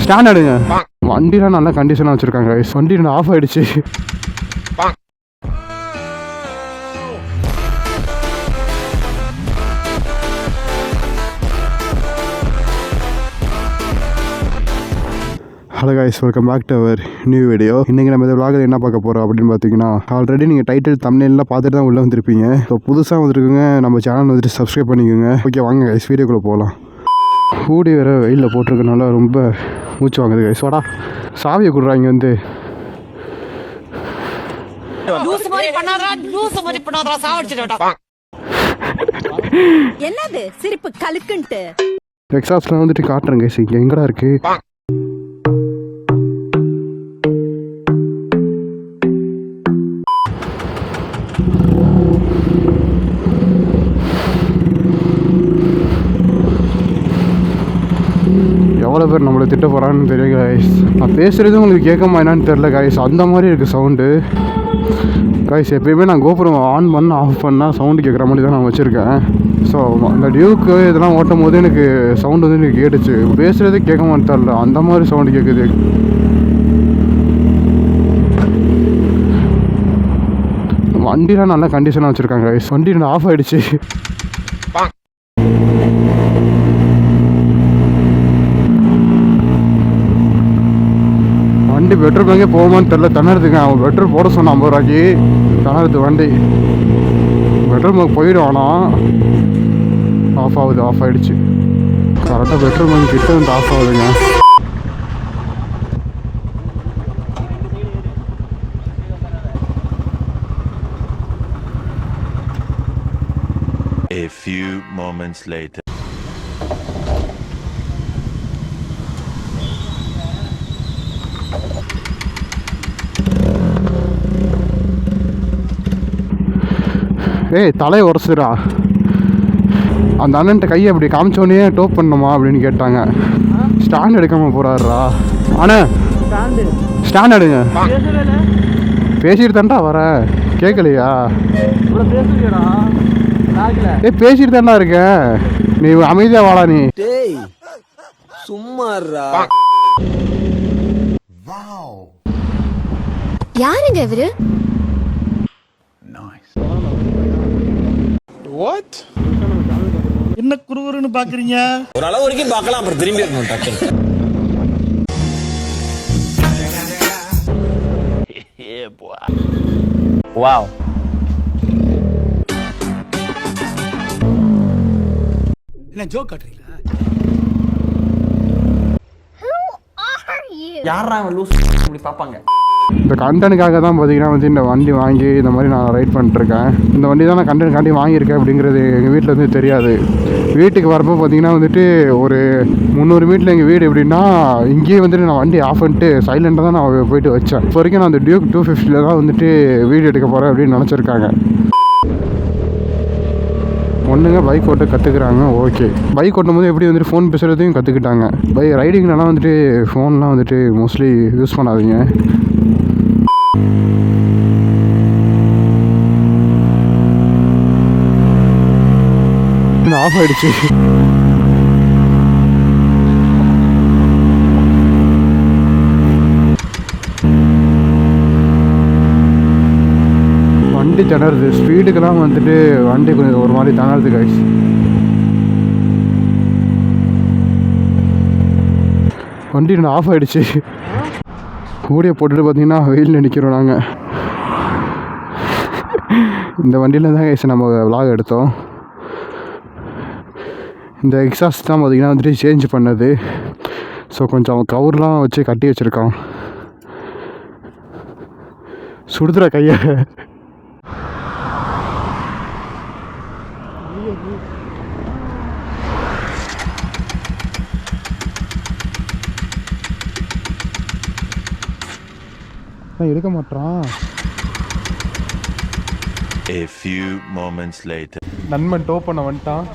Stand எடுங்க. வண்டிலாம் நல்லா கண்டிஷனாக வச்சுருக்காங்க. வண்டி ஆஃப் ஆகிடுச்சு. Hello guys, welcome back to our new video. இன்றைக்கி நம்ம இந்த விளாகில் என்ன பார்க்க போகிறோம் அப்படின்னு பார்த்தீங்கன்னா, ஆல்ரெடி நீங்கள் டைட்டில் தம்ப்நெயில்லாம் பார்த்துட்டு தான் உள்ளே வந்திருப்பீங்க. இப்போ புதுசாக வந்துருக்குங்க, நம்ம சேனல் வந்துட்டு சப்ஸ்கிரைப் பண்ணிக்கோங்க. ஓகே, வாங்க கைஸ் வீடியோக்குள்ளே போகலாம். கூடி வேறு வெயிலில் போட்டிருக்கனால ரொம்ப மூச்சு வாங்குது கைஸ். வாடா, சாவியை கொடுறாங்க வந்து. என்னது சிரிப்பு கலுக்குன்ட்டு டெக்ஸாஸ்ல வந்துட்டு காட்டுறேன் கைஸ். இங்கே எங்கடா இருக்கு? எவ்வளோ பேர் நம்மளை திட்ட போகிறான்னு தெரியும் கைஸ். நான் பேசுகிறது உங்களுக்கு கேட்கமா என்னான்னு தெரில கைஸ். அந்த மாதிரி இருக்குது சவுண்டு கைஸ். எப்பயுமே நான் கோபுரம் ஆன் பண்ண ஆஃப் பண்ணால் சவுண்டு கேட்குற மாதிரி தான் நான் வச்சுருக்கேன். ஸோ அந்த டியூக்கு இதெல்லாம் ஓட்டும் போது எனக்கு சவுண்டு வந்து எனக்கு கேட்டுச்சு. பேசுகிறதே கேட்கமான்னு தெரில, அந்த மாதிரி சவுண்டு கேட்குது. வண்டிலாம் நல்லா கண்டிஷனாக வச்சுருக்காங்க கைஸ். வண்டி ஆஃப் ஆகிடுச்சு. வண்டி பெட்ரோல் பங்கே போகுமான்னு தெரில, திணறதுங்க. அவன் பெட்ரோல் போட சொன்னான் 50 ரூபாய்க்கு. திணறுது வண்டி. பெட்ரோல் பங்க் போயிடும், ஆனால் ஆஃப் ஆகுது. ஆஃப் ஆகிடுச்சு. கரெக்டாக பெட்ரோல் பங்க் கிட்ட வந்து ஆஃப் ஆகுதுங்க. A few moments later. ஏய், தலையை உரசுடா. அந்த அண்ணன்ட்ட கையை அப்படி காமிச்சோடனே டோப் பண்ணணுமா அப்படின்னு கேட்டாங்க. ஸ்டாண்ட் எடுக்காமல் போகிறாருடா. அண்ணே ஸ்டாண்ட் எடுங்க. பேசிட்டு தான்டா வர, கேட்கலையா? ஏ, பேசிட்டு தான்டா இருக்கேன். நீ அமைதியாக வாடா. நீ சும்மா யாருங்க இவரு? வாட் என்ன குறுகுறுன்னு பாக்குறீங்க? ஒரு அளவு வரைக்கும் பார்க்கலாம், அப்புறம் திரும்பி இருக்கணும் டக்குன்னு. வாவ், என்ன ஜோக் காட்டுறீங்களா? யாரா அவன் லூஸ் இப்படி பாப்பாங்க? இந்த கண்டனுக்காக தான் பார்த்தீங்கன்னா வந்து இந்த வண்டி வாங்கி இந்த மாதிரி நான் ரைட் பண்ணிட்டுருக்கேன். இந்த வண்டி தான் நான் கண்டனுக்காண்டி வாங்கியிருக்கேன் அப்படிங்கிறது எங்கள் வீட்டில் வந்து தெரியாது. வீட்டுக்கு வரப்போ பார்த்தீங்கன்னா வந்துட்டு ஒரு 300 மீட்டரில் எங்கள் வீடு எப்படின்னா, இங்கேயே வந்துட்டு நான் வண்டி ஆஃப் பண்ணிட்டு சைலண்டாக தான் நான் போயிட்டு வச்சேன். இப்போ வரைக்கும் நான் அந்த டியூக் 250 தான் வந்துட்டு வீடியோ எடுக்க போகிறேன் அப்படின்னு நினச்சிருக்காங்க. ஒன்றுங்க பைக் ஓட்ட கற்றுக்குறாங்க. ஓகே, பைக் ஓட்டும் போது எப்படி வந்துட்டு ஃபோன் பேசுகிறதையும் கற்றுக்கிட்டாங்க. ரைடிங்லலாம் வந்துட்டு ஃபோன்லாம் வந்துட்டு மோஸ்ட்லி யூஸ் பண்ணாதீங்க. ஆஃப் ஆயிடுச்சு. வண்டி திணறுது. ஸ்பீடுக்கெல்லாம் வந்துட்டு வண்டி கொஞ்சம் ஒரு மாதிரி திணறுது கைஸ். வண்டி ஆஃப் ஆகிடுச்சு. கூடிய போட்டுட்டு பார்த்தீங்கன்னா வெயிலில் நிற்கிறோம் நாங்கள். இந்த வண்டியில் தான் கைஸ் நம்ம விலாக் எடுத்தோம். இந்த எக்ஸாஸ்ட் தான் பார்த்திங்கன்னா வந்துட்டு சேஞ்ச் பண்ணது. ஸோ கொஞ்சம் அவன் கவர்லாம் வச்சு கட்டி வச்சுருக்கான். சுடுதுற கையை. எடுக்க மாட்டான். A few moments later. நண்பன் டோ பண்ண வந்துட்டான்.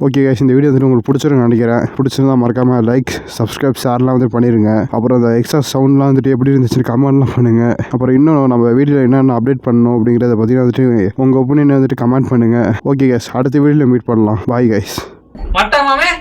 ஓகே கைஸ், இந்த வீடியோ வந்துட்டு உங்களுக்கு பிடிச்சிருன்னு நினைக்கிறேன். பிடிச்சிருந்தா மறக்காமல் லைக், சப்ஸ்கிரைப், ஷேர்லாம் வந்து பண்ணிடுங்க. அப்புறம் அந்த எக்ஸ்ட்ரா சவுண்ட்லாம் வந்துட்டு எப்படி இருந்துச்சுன்னு கமெண்ட்லாம் பண்ணுங்கள். அப்புறம் இன்னும் நம்ம வீடியோவில் என்னென்ன அப்டேட் பண்ணணும் அப்படிங்கிறத பற்றி வந்துட்டு உங்கள் ஒப்பீனியனை வந்துட்டு கமெண்ட் பண்ணுங்கள். ஓகே கைஸ், அடுத்த வீடியோவில் மீட் பண்ணலாம். Bye guys. மட்டமாமே